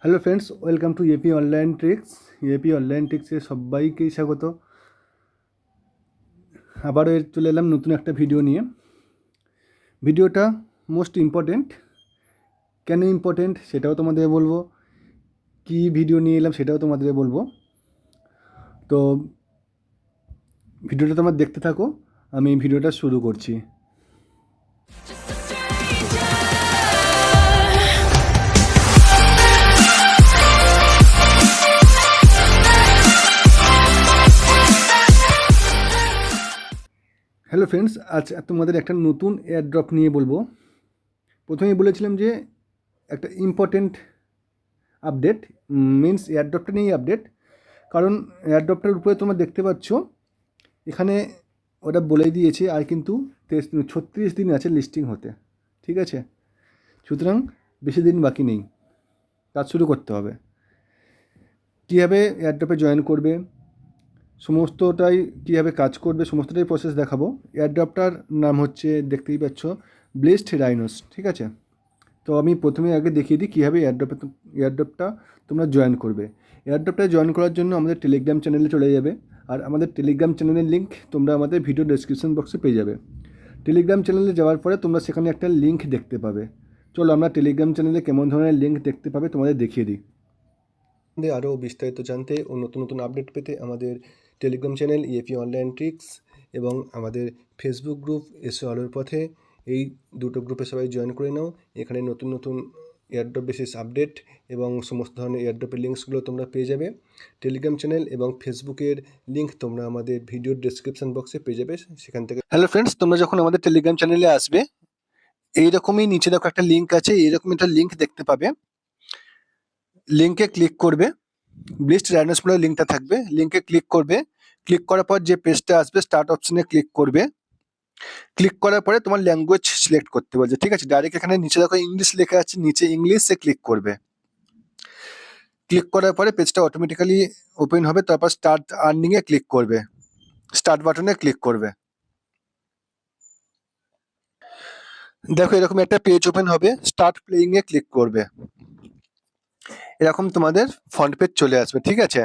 Hello friends, welcome to AP online tricks. AP online ট্রিক্সে সবাইকেই স্বাগত। আবারও চলে এলাম নতুন একটা ভিডিও নিয়ে। ভিডিওটা মোস্ট ইম্পর্টেন্ট। কেন ইম্পর্টেন্ট সেটাও তোমাদের বলবো, কি ভিডিও নিয়ে এলাম সেটাও তোমাদের বলবো। তো ভিডিওটা তোমরা দেখতে থাকো, আমি ভিডিওটা শুরু করছি। হ্যালো ফ্রেন্ডস, আজ তোমাদের একটা নতুন এয়ারড্রপ নিয়ে বলবো। প্রথমেই বলেছিলাম যে একটা ইম্পর্টেন্ট আপডেট, মিনস এয়ারড্রপটা নিয়েই আপডেট। কারণ এয়ারড্রপটার উপরে তোমরা দেখতে পাচ্ছ এখানে ওটা বলেই দিয়েছে আর কিন্তু 36 দিন আছে লিস্টিং হতে, ঠিক আছে? সুতরাং বেশি দিন বাকি নেই, কাজ শুরু করতে হবে। কীভাবে এয়ারড্রপে জয়েন করবে, সমস্তটাই কীভাবে কাজ করবে সমস্তটাই প্রসেস দেখাবো। এয়ারড্রপটার নাম হচ্ছে, দেখতেই পাচ্ছ, ব্লেসড রাইনোস, ঠিক আছে? তো আমি প্রথমে আগে দেখিয়ে দিই কীভাবে এয়ারড্রপটা তোমরা জয়েন করবে। এয়ারড্রপটা জয়েন করার জন্য আমাদের টেলিগ্রাম চ্যানেলে চলে যাবে, আর আমাদের টেলিগ্রাম চ্যানেলের লিঙ্ক তোমরা আমাদের ভিডিও ডেসক্রিপশন বক্সে পেয়ে যাবে। টেলিগ্রাম চ্যানেলে যাওয়ার পরে তোমরা সেখানে একটা লিঙ্ক দেখতে পাবে। চলো আমরা টেলিগ্রাম চ্যানেলে কেমন ধরনের লিঙ্ক দেখতে পাবে তোমাদের দেখিয়ে দিই। আরও বিস্তারিত জানতে ও নতুন নতুন আপডেট পেতে আমাদের Telegram channel EAP online tricks এবং আমাদের ফেসবুক গ্রুপ এসো আলোর পথে, এই দুটো গ্রুপে সবাই জয়েন করে নাও। এখানে নতুন নতুন এয়ারড্রপ বেসিস আপডেট এবং সমস্ত ধরনের এয়ারড্রপের লিঙ্কসগুলো তোমরা পেয়ে যাবে। টেলিগ্রাম চ্যানেল এবং ফেসবুকের লিঙ্ক তোমরা আমাদের ভিডিওর ডেসক্রিপশন বক্সে পেয়ে যাবে, সেখান থেকে। হ্যালো ফ্রেন্ডস, তোমরা যখন আমাদের টেলিগ্রাম চ্যানেলে আসবে, এইরকমই নিচে দেখো একটা লিঙ্ক আছে, এইরকম একটা লিঙ্ক দেখতে পাবে। লিঙ্কে ক্লিক করবে, ব্লেসড রাইনোস বলে লিঙ্কটা থাকবে, লিঙ্কে ক্লিক করবে। ক্লিক করার পর যে পেজটা আসবে স্টার্ট অপশনে ক্লিক করবে। ক্লিক করার পরে তোমার ল্যাঙ্গুয়েজ সিলেক্ট করতে বলছে, ঠিক আছে? ডাইরেক্ট এখানে নিচে দেখো ইংলিশ লেখা আছে, নিচে ইংলিশে ক্লিক করবে। ক্লিক করার পরে পেজটা অটোমেটিক্যালি ওপেন হবে, তারপর স্টার্ট আর্নিং এ ক্লিক করবে, স্টার্ট বাটনে ক্লিক করবে। দেখো এরকম একটা পেজ ওপেন হবে, স্টার্ট প্লেইং এ ক্লিক করবে। এরকম তোমাদের ফ্রন্ট পেজ চলে আসবে, ঠিক আছে?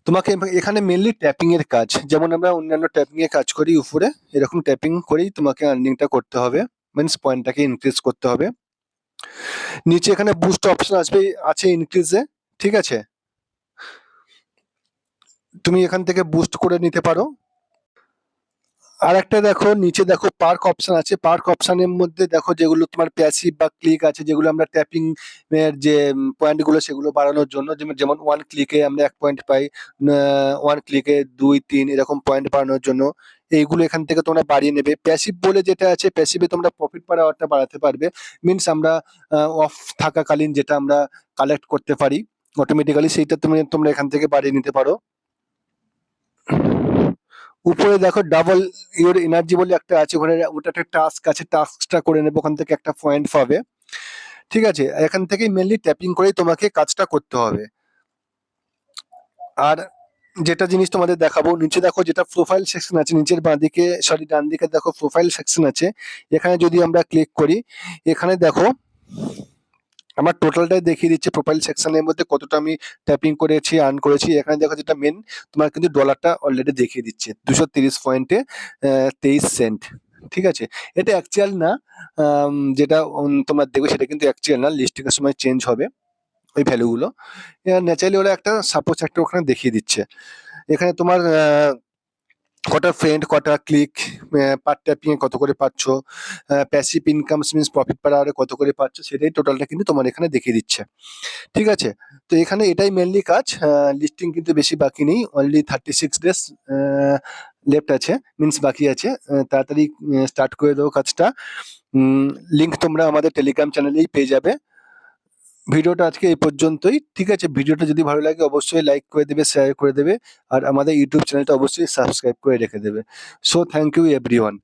তোমাকে এখানে মেনলি ট্যাপিং এর কাজ, যেমন আমরা অন্যান্য ট্যাপিং এর কাজ করি উপরে, এরকম ট্যাপিং করেই তোমাকে আর্নিংটা করতে হবে, মিনস পয়েন্টটাকে ইনক্রিজ করতে হবে। নিচে এখানে বুস্ট অপশন আসবে, আছে ইনক্রিজে, ঠিক আছে? তুমি এখান থেকে বুস্ট করে নিতে পারো। আর একটা দেখো নিচে দেখো পার্ক অপশন আছে, পার্ক অপশনের মধ্যে দেখো যেগুলো তোমার প্যাসিভ বা ক্লিক আছে, যেগুলো আমরা ট্যাপিং এর যে পয়েন্ট গুলো সেগুলো বাড়ানোর জন্য, যেমন 1 ক্লিকে আমরা 1 পয়েন্ট পাই, 1 ক্লিকে 2 3 এরকম পয়েন্ট বাড়ানোর জন্য এইগুলো এখান থেকে তোমরা বাড়িয়ে নেবে। প্যাসিভ বলে যেটা আছে, প্যাসিভে তোমরা প্রফিট পার আওয়ারটা বাড়াতে পারবে, মিনস আমরা অফ থাকাকালীন যেটা আমরা কালেক্ট করতে পারি অটোমেটিক্যালি, সেইটা তোমরা এখান থেকে বাড়িয়ে নিতে পারো। উপরে দেখো ডাবল ইওর এনার্জি বলে একটা আছে, ওখানে ওটা একটা টাস্ক আছে, টাস্কটা করে নেবো, ওখান থেকে একটা পয়েন্ট পাবে, ঠিক আছে? এখান থেকে মেনলি ট্যাপিং করেই তোমাকে কাজটা করতে হবে। আর যেটা জিনিস তোমাদের দেখাবো, নিচে দেখো যেটা প্রোফাইল সেকশন আছে, নিচের বাঁদিকে সরি ডান দিকে দেখো প্রোফাইল সেকশন আছে। এখানে যদি আমরা ক্লিক করি, এখানে দেখো আমার টোটালটাই দেখিয়ে দিচ্ছে প্রোফাইল সেকশনের মধ্যে কতটা আমি ট্যাপিং করেছি, আর্ন করেছি। এখানে দেখো যেটা মেন, তোমার কিন্তু ডলারটা অলরেডি দেখিয়ে দিচ্ছে 230 পয়েন্টে 23 সেন্ট, ঠিক আছে? এটা অ্যাকচুয়াল না, যেটা তোমরা দেখবে সেটা কিন্তু অ্যাকচুয়াল না, লিস্টিং এর সময় চেঞ্জ হবে ওই ভ্যালুগুলো। ন্যাচারালি ওরা একটা সাপোজ একটা ওখানে দেখিয়ে দিচ্ছে। এখানে তোমার কটা ফ্রেন্ড, কটা ক্লিক, পার ট্যাপিং এ কত করে পাচ্ছ, passive income means profit per আওয়ারে কত করে পাচ্ছ, সেটাই টোটালটা কিন্তু তোমার এখানে দেখিয়ে দিচ্ছে, ঠিক আছে? তো এখানে এটাই মেনলি কাজ। লিস্টিং কিন্তু বেশি বাকি নেই, অনলি 36 ডেজ লেফট আছে, মিনস বাকি আছে। তাড়াতাড়ি স্টার্ট করে দেবো কাজটা। লিঙ্ক তোমরা আমাদের টেলিগ্রাম চ্যানেলেই পেয়ে যাবে। ভিডিওটা আজকে এই পর্যন্তই, ঠিক আছে? ভিডিওটা যদি ভালো লাগে অবশ্যই লাইক করে দেবে, শেয়ার করে দেবে, আর আমাদের ইউটিউব চ্যানেলটা অবশ্যই সাবস্ক্রাইব করে রেখে দেবে। So thank you everyone.